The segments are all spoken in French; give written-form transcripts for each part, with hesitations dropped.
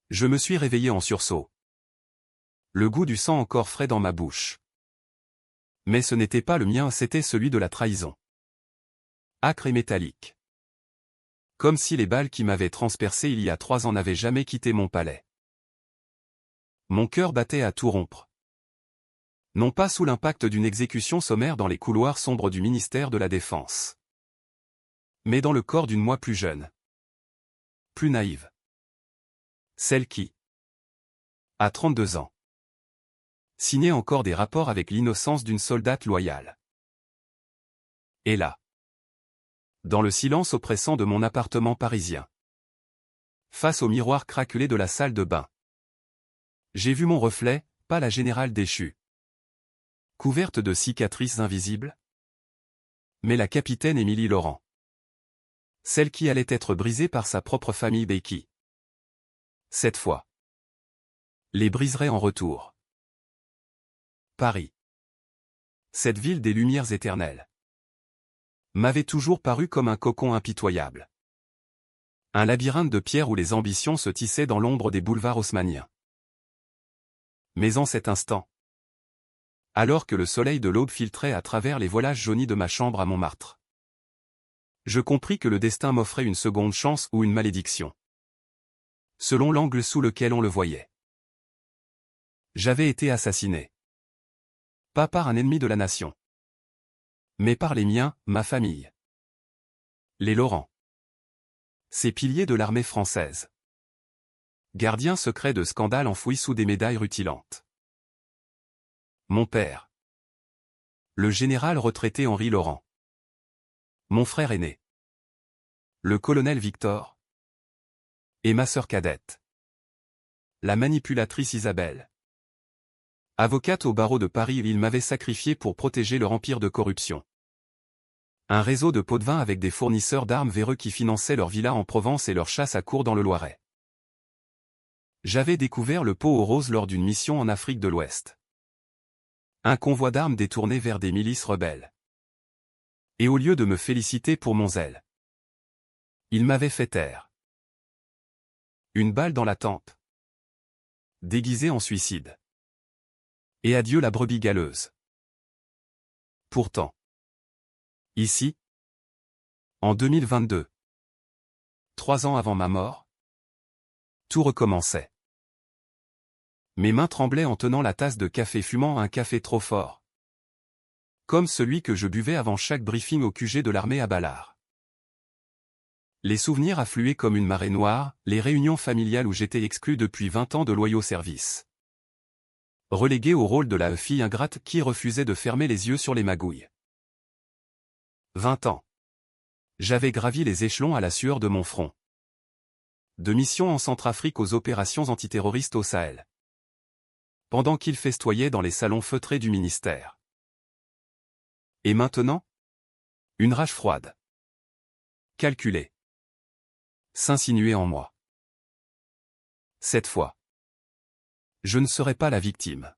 Je me suis réveillé en sursaut. Le goût du sang encore frais dans ma bouche. Mais ce n'était pas le mien, c'était celui de la trahison. Âcre et métallique. Comme si les balles qui m'avaient transpercé il y a 3 ans n'avaient jamais quitté mon palais. Mon cœur battait à tout rompre. Non pas sous l'impact d'une exécution sommaire dans les couloirs sombres du ministère de la Défense, mais dans le corps d'une moi plus jeune. Plus naïve. Celle qui, à 32 ans, signait encore des rapports avec l'innocence d'une soldate loyale. Et là, dans le silence oppressant de mon appartement parisien, face au miroir craquelé de la salle de bain, j'ai vu mon reflet, pas la générale déchue, couverte de cicatrices invisibles, mais la capitaine Émilie Laurent. Celle qui allait être brisée par sa propre famille et qui, cette fois, les briserait en retour. Paris. Cette ville des lumières éternelles m'avait toujours paru comme un cocon impitoyable. Un labyrinthe de pierres où les ambitions se tissaient dans l'ombre des boulevards haussmanniens. Mais en cet instant, alors que le soleil de l'aube filtrait à travers les voilages jaunis de ma chambre à Montmartre, je compris que le destin m'offrait une seconde chance ou une malédiction, selon l'angle sous lequel on le voyait. J'avais été assassiné. Pas par un ennemi de la nation, mais par les miens, ma famille. Les Laurent. Ces piliers de l'armée française. Gardiens secrets de scandales enfouis sous des médailles rutilantes. Mon père. Le général retraité Henri Laurent. Mon frère aîné. Le colonel Victor. Et ma sœur cadette. La manipulatrice Isabelle. Avocate au barreau de Paris, ils m'avaient sacrifié pour protéger leur empire de corruption. Un réseau de pots de vin avec des fournisseurs d'armes véreux qui finançaient leurs villas en Provence et leurs chasses à courre dans le Loiret. J'avais découvert le pot aux roses lors d'une mission en Afrique de l'Ouest. Un convoi d'armes détourné vers des milices rebelles. Et au lieu de me féliciter pour mon zèle, il m'avait fait taire. Une balle dans la tempe. Déguisé en suicide. Et adieu la brebis galeuse. Pourtant, ici, en 2022, 3 ans avant ma mort, tout recommençait. Mes mains tremblaient en tenant la tasse de café fumant, un café trop fort. Comme celui que je buvais avant chaque briefing au QG de l'armée à Ballard. Les souvenirs affluaient comme une marée noire, les réunions familiales où j'étais exclu depuis 20 ans de loyaux services. Relégué au rôle de la fille ingrate qui refusait de fermer les yeux sur les magouilles. 20 ans. J'avais gravi les échelons à la sueur de mon front. De mission en Centrafrique aux opérations antiterroristes au Sahel. Pendant qu'il festoyait dans les salons feutrés du ministère. Et maintenant? Une rage froide. Calculée. S'insinuait en moi. Cette fois, je ne serai pas la victime.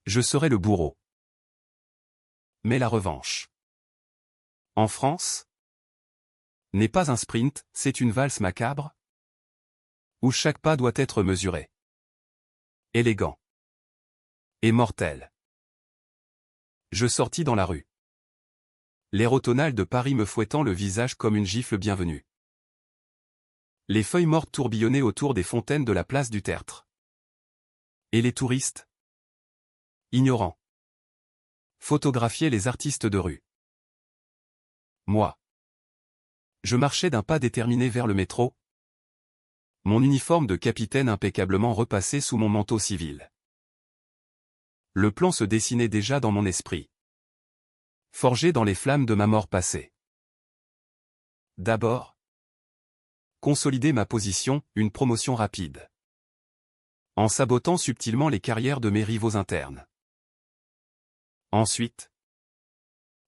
Je serai le bourreau. Mais la revanche, en France, n'est pas un sprint, c'est une valse macabre, où chaque pas doit être mesuré, élégant et mortel. Je sortis dans la rue. L'air automnal de Paris me fouettant le visage comme une gifle bienvenue. Les feuilles mortes tourbillonnaient autour des fontaines de la place du Tertre. Et les touristes, ignorants, photographiaient les artistes de rue. Moi, je marchais d'un pas déterminé vers le métro, mon uniforme de capitaine impeccablement repassé sous mon manteau civil. Le plan se dessinait déjà dans mon esprit, forgé dans les flammes de ma mort passée. D'abord, consolider ma position, une promotion rapide. En sabotant subtilement les carrières de mes rivaux internes. Ensuite,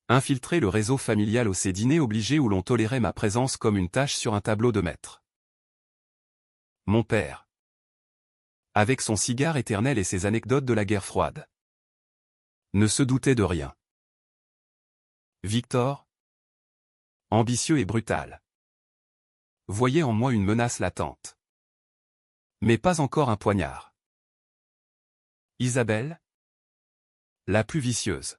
infiltrer le réseau familial au ces dîners obligés où l'on tolérait ma présence comme une tache sur un tableau de maître. Mon père, avec son cigare éternel et ses anecdotes de la guerre froide, ne se doutait de rien. Victor, ambitieux et brutal, voyait en moi une menace latente. Mais pas encore un poignard. Isabelle? La plus vicieuse.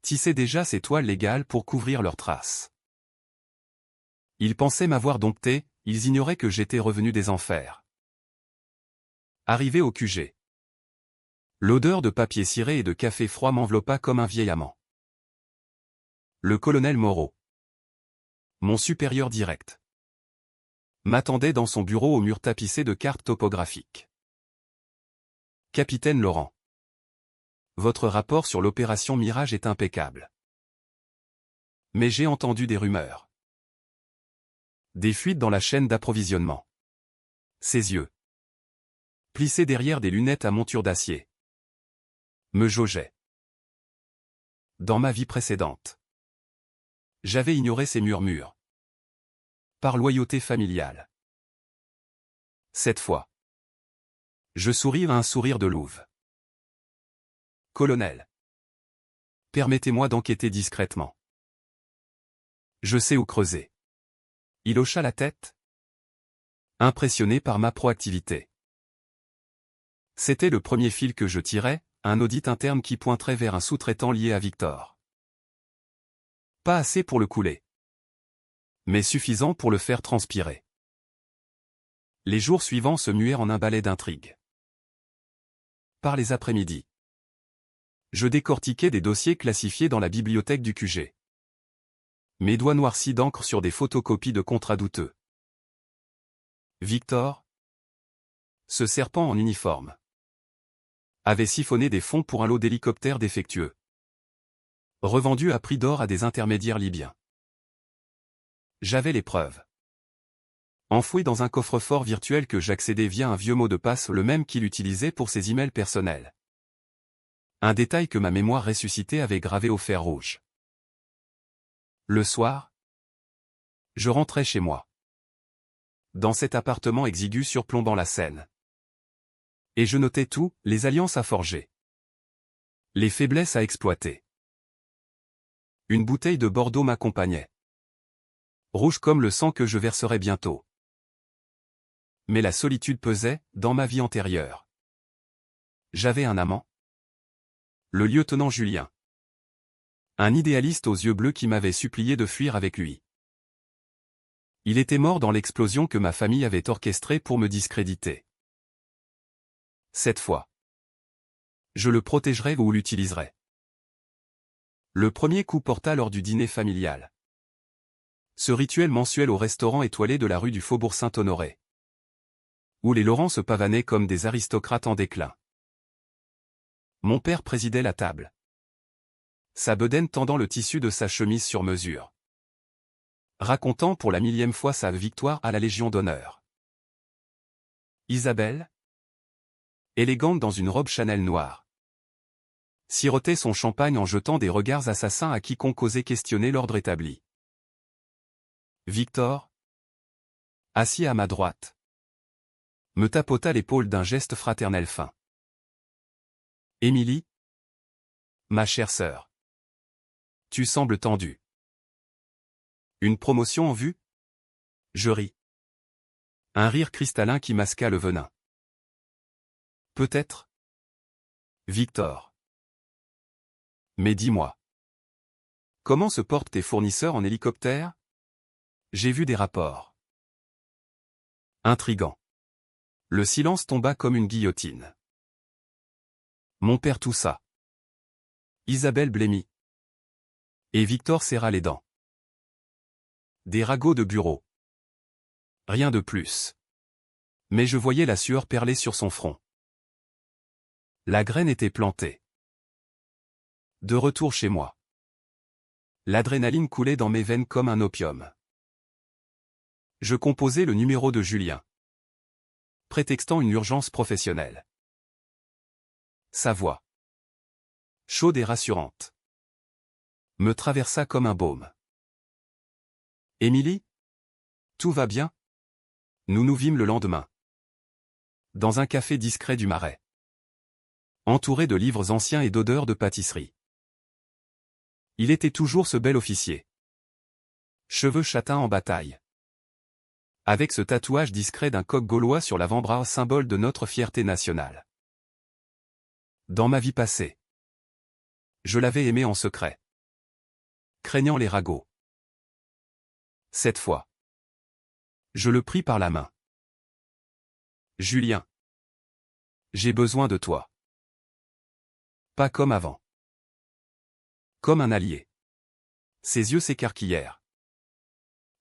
Tissait déjà ses toiles légales pour couvrir leurs traces. Ils pensaient m'avoir dompté, ils ignoraient que j'étais revenu des enfers. Arrivé au QG. L'odeur de papier ciré et de café froid m'enveloppa comme un vieil amant. Le colonel Moreau, mon supérieur direct, m'attendait dans son bureau au mur tapissé de cartes topographiques. Capitaine Laurent. Votre rapport sur l'opération Mirage est impeccable. Mais j'ai entendu des rumeurs. Des fuites dans la chaîne d'approvisionnement. Ses yeux, plissés derrière des lunettes à monture d'acier, me jaugeaient. Dans ma vie précédente, j'avais ignoré ces murmures. Par loyauté familiale. Cette fois, je souris à un sourire de louve. Colonel, permettez-moi d'enquêter discrètement. Je sais où creuser. Il hocha la tête, impressionné par ma proactivité. C'était le premier fil que je tirais, un audit interne qui pointerait vers un sous-traitant lié à Victor. Pas assez pour le couler, mais suffisant pour le faire transpirer. Les jours suivants se muèrent en un balai d'intrigues. Par les après-midi, je décortiquais des dossiers classifiés dans la bibliothèque du QG. Mes doigts noircis d'encre sur des photocopies de contrats douteux. Victor, ce serpent en uniforme, avait siphonné des fonds pour un lot d'hélicoptères défectueux, revendus à prix d'or à des intermédiaires libyens. J'avais les preuves. Enfouies dans un coffre-fort virtuel que j'accédais via un vieux mot de passe, le même qu'il utilisait pour ses emails personnels. Un détail que ma mémoire ressuscitée avait gravé au fer rouge. Le soir, je rentrais chez moi. Dans cet appartement exigu surplombant la Seine. Et je notais tout, les alliances à forger. Les faiblesses à exploiter. Une bouteille de Bordeaux m'accompagnait. Rouge comme le sang que je verserais bientôt. Mais la solitude pesait, dans ma vie antérieure. J'avais un amant. Le lieutenant Julien. Un idéaliste aux yeux bleus qui m'avait supplié de fuir avec lui. Il était mort dans l'explosion que ma famille avait orchestrée pour me discréditer. Cette fois, je le protégerai ou l'utiliserai. Le premier coup porta lors du dîner familial. Ce rituel mensuel au restaurant étoilé de la rue du Faubourg Saint-Honoré, où les Laurent se pavanaient comme des aristocrates en déclin. Mon père présidait la table, sa bedaine tendant le tissu de sa chemise sur mesure, racontant pour la 1000e fois sa victoire à la Légion d'honneur. Isabelle, élégante dans une robe Chanel noire, sirotait son champagne en jetant des regards assassins à quiconque osait questionner l'ordre établi. Victor, assis à ma droite, me tapota l'épaule d'un geste fraternel fin. Émilie, ma chère sœur, tu sembles tendue. Une promotion en vue? Je ris. Un rire cristallin qui masqua le venin. Peut-être. Victor. Mais dis-moi. Comment se portent tes fournisseurs en hélicoptère? J'ai vu des rapports. Intrigant. Le silence tomba comme une guillotine. Mon père toussa. Isabelle blêmit. Et Victor serra les dents. Des ragots de bureau. Rien de plus. Mais je voyais la sueur perler sur son front. La graine était plantée. De retour chez moi. L'adrénaline coulait dans mes veines comme un opium. Je composais le numéro de Julien, prétextant une urgence professionnelle. Sa voix, chaude et rassurante, me traversa comme un baume. Émilie? Tout va bien? Nous nous vîmes le lendemain. Dans un café discret du Marais. Entouré de livres anciens et d'odeurs de pâtisserie. Il était toujours ce bel officier. Cheveux châtains en bataille. Avec ce tatouage discret d'un coq gaulois sur l'avant-bras, symbole de notre fierté nationale. Dans ma vie passée, je l'avais aimé en secret, craignant les ragots. Cette fois, je le pris par la main. Julien, j'ai besoin de toi. Pas comme avant. Comme un allié. Ses yeux s'écarquillèrent.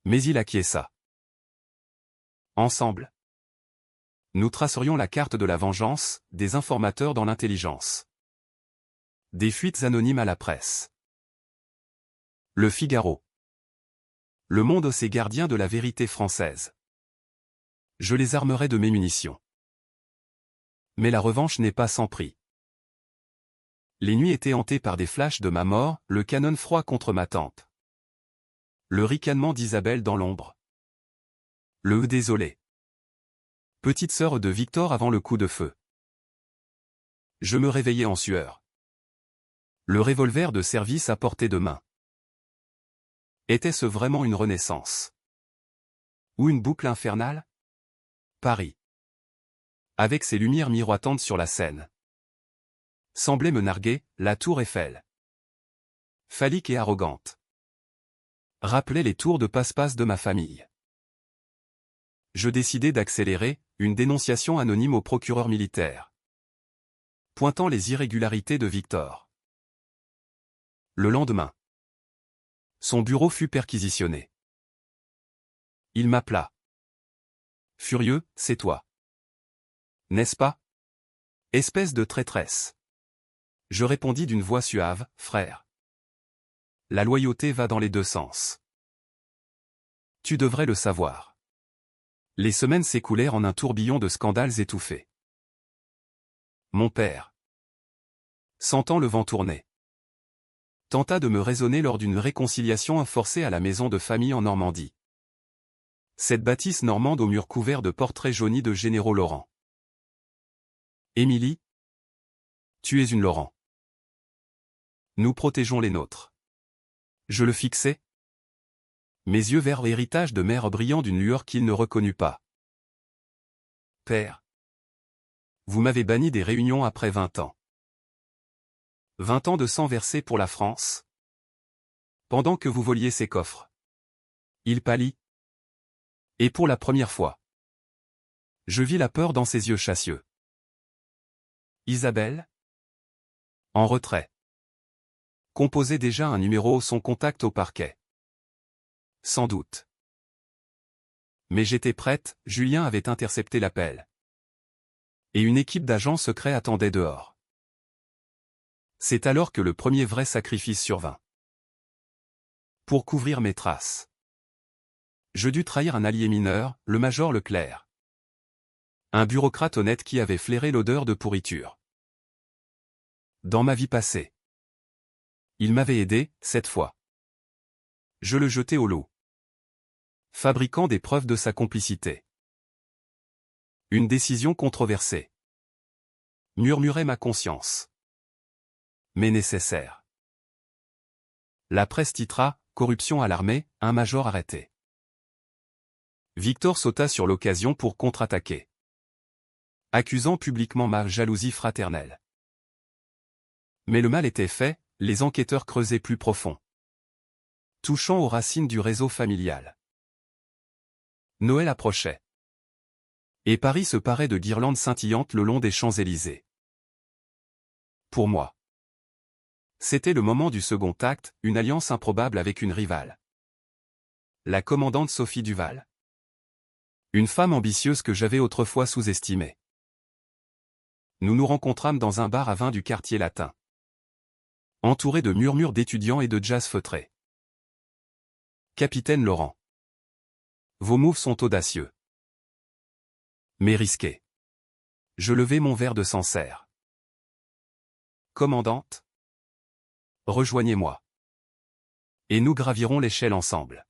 Mais il acquiesça. Ensemble, nous tracerions la carte de la vengeance, des informateurs dans l'intelligence. Des fuites anonymes à la presse. Le Figaro. Le Monde, ces gardiens de la vérité française. Je les armerai de mes munitions. Mais la revanche n'est pas sans prix. Les nuits étaient hantées par des flashs de ma mort, le canon froid contre ma tempe. Le ricanement d'Isabelle dans l'ombre. Le désolé. Petite sœur de Victor avant le coup de feu. Je me réveillais en sueur. Le revolver de service à portée de main. Était-ce vraiment une renaissance? Ou une boucle infernale? Paris. Avec ses lumières miroitantes sur la Seine. Semblait me narguer, la tour Eiffel. Phallique et arrogante. Rappelait les tours de passe-passe de ma famille. Je décidai d'accélérer, une dénonciation anonyme au procureur militaire. Pointant les irrégularités de Victor. Le lendemain, son bureau fut perquisitionné. Il m'appela. Furieux, c'est toi. N'est-ce pas? Espèce de traîtresse. Je répondis d'une voix suave, frère. La loyauté va dans les deux sens. Tu devrais le savoir. Les semaines s'écoulèrent en un tourbillon de scandales étouffés. Mon père, sentant le vent tourner, tenta de me raisonner lors d'une réconciliation forcée à la maison de famille en Normandie. Cette bâtisse normande aux murs couverts de portraits jaunis de généraux Laurent. Émilie, tu es une Laurent. Nous protégeons les nôtres. Je le fixai. Mes yeux vers l'héritage de mère brillant d'une lueur qu'il ne reconnut pas. Père, vous m'avez banni des réunions après 20 ans. 20 ans de sang versé pour la France. Pendant que vous voliez ces coffres. Il pâlit. Et pour la première fois, je vis la peur dans ses yeux chassieux. Isabelle? En retrait. Composait déjà un numéro son contact au parquet. Sans doute. Mais j'étais prête, Julien avait intercepté l'appel. Et une équipe d'agents secrets attendait dehors. C'est alors que le premier vrai sacrifice survint. Pour couvrir mes traces, je dus trahir un allié mineur, le major Leclerc. Un bureaucrate honnête qui avait flairé l'odeur de pourriture. Dans ma vie passée, il m'avait aidé, cette fois. Je le jetai au loup. Fabriquant des preuves de sa complicité. Une décision controversée. Murmurait ma conscience. Mais nécessaire. La presse titra, corruption à l'armée, un major arrêté. Victor sauta sur l'occasion pour contre-attaquer. Accusant publiquement ma jalousie fraternelle. Mais le mal était fait, les enquêteurs creusaient plus profond. Touchant aux racines du réseau familial. Noël approchait. Et Paris se parait de guirlandes scintillantes le long des Champs-Élysées. Pour moi, c'était le moment du second acte, une alliance improbable avec une rivale. La commandante Sophie Duval. Une femme ambitieuse que j'avais autrefois sous-estimée. Nous nous rencontrâmes dans un bar à vin du quartier latin. Entouré de murmures d'étudiants et de jazz feutré. Capitaine Laurent. Vos moves sont audacieux. Mais risqués. Je levai mon verre de Sancerre. Commandante. Rejoignez-moi. Et nous gravirons l'échelle ensemble.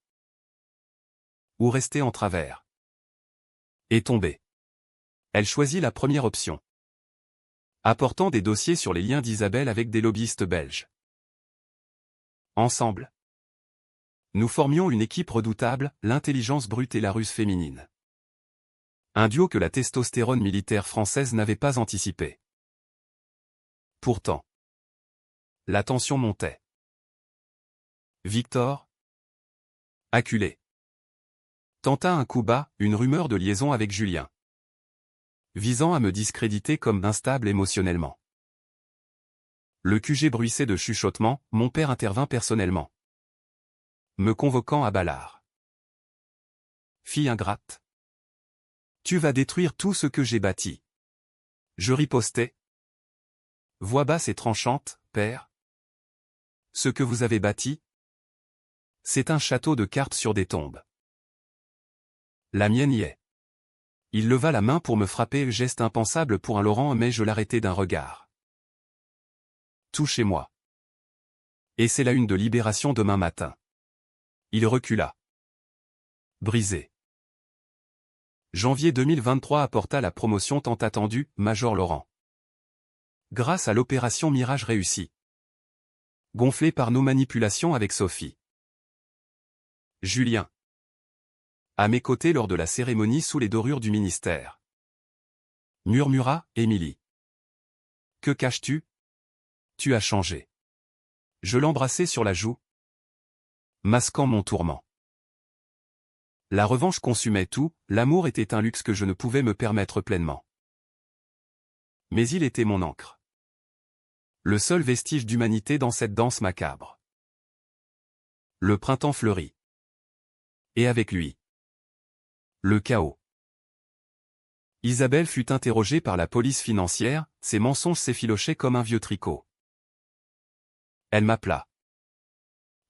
Ou rester en travers. Et tomber. Elle choisit la première option. Apportant des dossiers sur les liens d'Isabelle avec des lobbyistes belges. Ensemble, Nous formions une équipe redoutable, l'intelligence brute et la ruse féminine. Un duo que la testostérone militaire française n'avait pas anticipé. Pourtant, la tension montait. Victor, acculé, tenta un coup bas, une rumeur de liaison avec Julien, visant à me discréditer comme instable émotionnellement. Le QG bruissait de chuchotements, mon père intervint personnellement, me convoquant à Ballard. Fille ingrate. Tu vas détruire tout ce que j'ai bâti. Je ripostai. Voix basse et tranchante, père. Ce que vous avez bâti, c'est un château de cartes sur des tombes. La mienne y est. Il leva la main pour me frapper, geste impensable pour un Laurent, mais je l'arrêtai d'un regard. Touchez-moi. Et c'est la une de Libération demain matin. Il recula. Brisé. Janvier 2023 apporta la promotion tant attendue, Major Laurent. Grâce à l'opération Mirage réussie. Gonflé par nos manipulations avec Sophie. Julien. À mes côtés lors de la cérémonie sous les dorures du ministère. Murmura, Émilie. Que caches-tu? Tu as changé. Je l'embrassai sur la joue, masquant mon tourment. La revanche consumait tout, l'amour était un luxe que je ne pouvais me permettre pleinement. Mais il était mon ancre. Le seul vestige d'humanité dans cette danse macabre. Le printemps fleurit. Et avec lui, le chaos. Isabelle fut interrogée par la police financière, ses mensonges s'effilochaient comme un vieux tricot. Elle m'appela.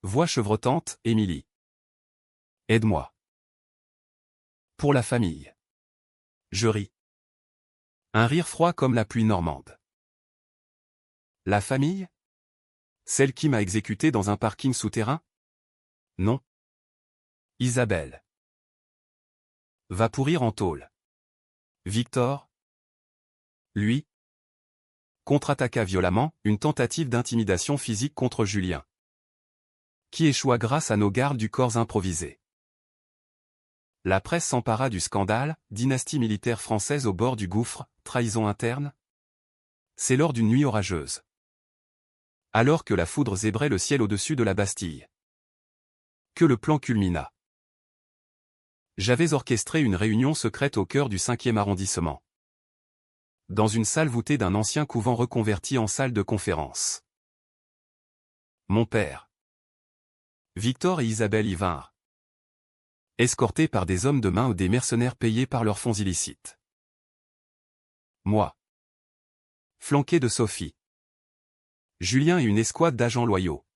Voix chevrotante, Émilie. Aide-moi. Pour la famille. Je ris. Un rire froid comme la pluie normande. La famille? Celle qui m'a exécuté dans un parking souterrain? Non. Isabelle. Va pourrir en tôle. Victor? Lui? Contre-attaqua violemment, une tentative d'intimidation physique contre Julien. Qui échoua grâce à nos gardes du corps improvisés. La presse s'empara du scandale, dynastie militaire française au bord du gouffre, trahison interne. C'est lors d'une nuit orageuse. Alors que la foudre zébrait le ciel au-dessus de la Bastille. Que le plan culmina. J'avais orchestré une réunion secrète au cœur du 5e arrondissement. Dans une salle voûtée d'un ancien couvent reconverti en salle de conférence. Mon père. Victor et Isabelle y vinrent. Escortés par des hommes de main ou des mercenaires payés par leurs fonds illicites. Moi. Flanqué de Sophie. Julien et une escouade d'agents loyaux.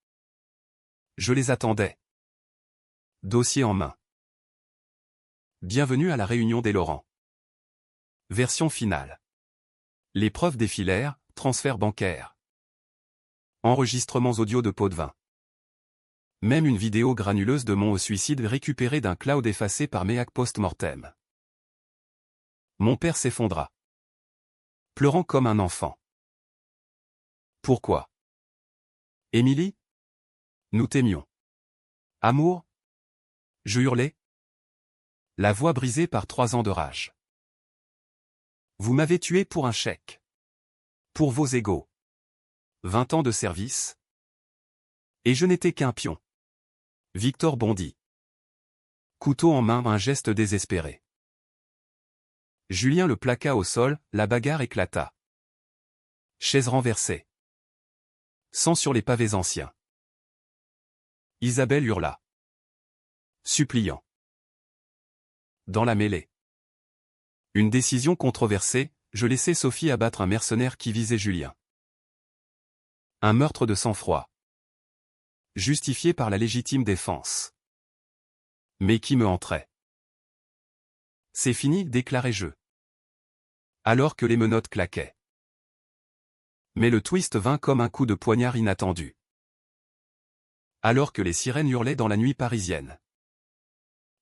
Je les attendais. Dossier en main. Bienvenue à la réunion des Laurent. Version finale. Les preuves défilèrent, transfert bancaire. Enregistrements audio de pot de vin. Même une vidéo granuleuse de mon suicide récupérée d'un cloud effacé par Meac post-mortem. Mon père s'effondra. Pleurant comme un enfant. Pourquoi? Émilie? Nous t'aimions. Amour? Je hurlai. La voix brisée par 3 ans de rage. Vous m'avez tué pour un chèque. Pour vos égos. 20 ans de service. Et je n'étais qu'un pion. Victor bondit. Couteau en main, un geste désespéré. Julien le plaqua au sol, la bagarre éclata. Chaise renversée. Sang sur les pavés anciens. Isabelle hurla. Suppliant. Dans la mêlée. Une décision controversée, je laissai Sophie abattre un mercenaire qui visait Julien. Un meurtre de sang-froid. Justifié par la légitime défense. Mais qui me entrait. C'est fini, déclarai-je. Alors que les menottes claquaient. Mais le twist vint comme un coup de poignard inattendu. Alors que les sirènes hurlaient dans la nuit parisienne.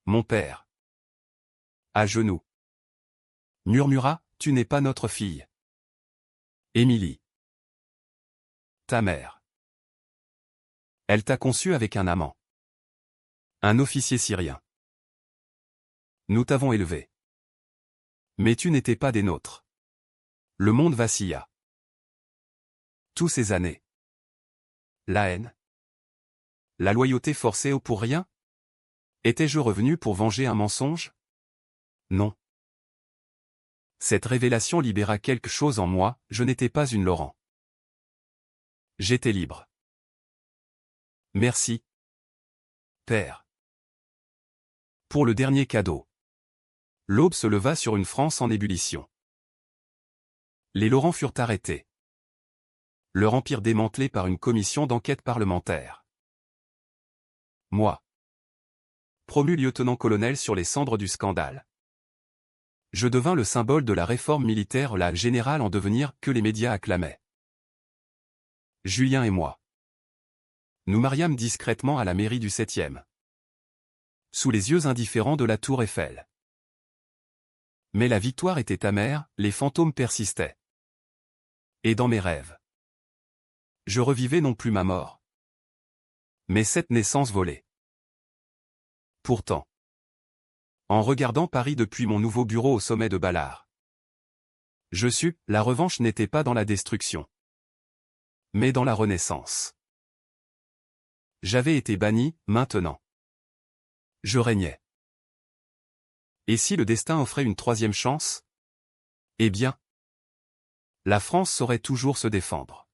Mon père. À genoux. Murmura, tu n'es pas notre fille. Émilie. Ta mère. Elle t'a conçu avec un amant. Un officier syrien. Nous t'avons élevé. Mais tu n'étais pas des nôtres. Le monde vacilla. Tous ces années. La haine. La loyauté forcée au pour rien? Étais-je revenu pour venger un mensonge? Non. Cette révélation libéra quelque chose en moi, je n'étais pas une Laurent. J'étais libre. Merci. Père. Pour le dernier cadeau. L'aube se leva sur une France en ébullition. Les Laurent furent arrêtés. Leur empire démantelé par une commission d'enquête parlementaire. Moi. Promu lieutenant-colonel sur les cendres du scandale. Je devins le symbole de la réforme militaire, la générale en devenir que les médias acclamaient. Julien et moi. Nous mariâmes discrètement à la mairie du 7e. Sous les yeux indifférents de la tour Eiffel. Mais la victoire était amère, les fantômes persistaient. Et dans mes rêves. Je revivais non plus ma mort. Mais cette naissance volée. Pourtant. En regardant Paris depuis mon nouveau bureau au sommet de Ballard. Je sus, la revanche n'était pas dans la destruction. Mais dans la renaissance. J'avais été banni, maintenant. Je régnais. Et si le destin offrait une troisième chance? Eh bien. La France saurait toujours se défendre.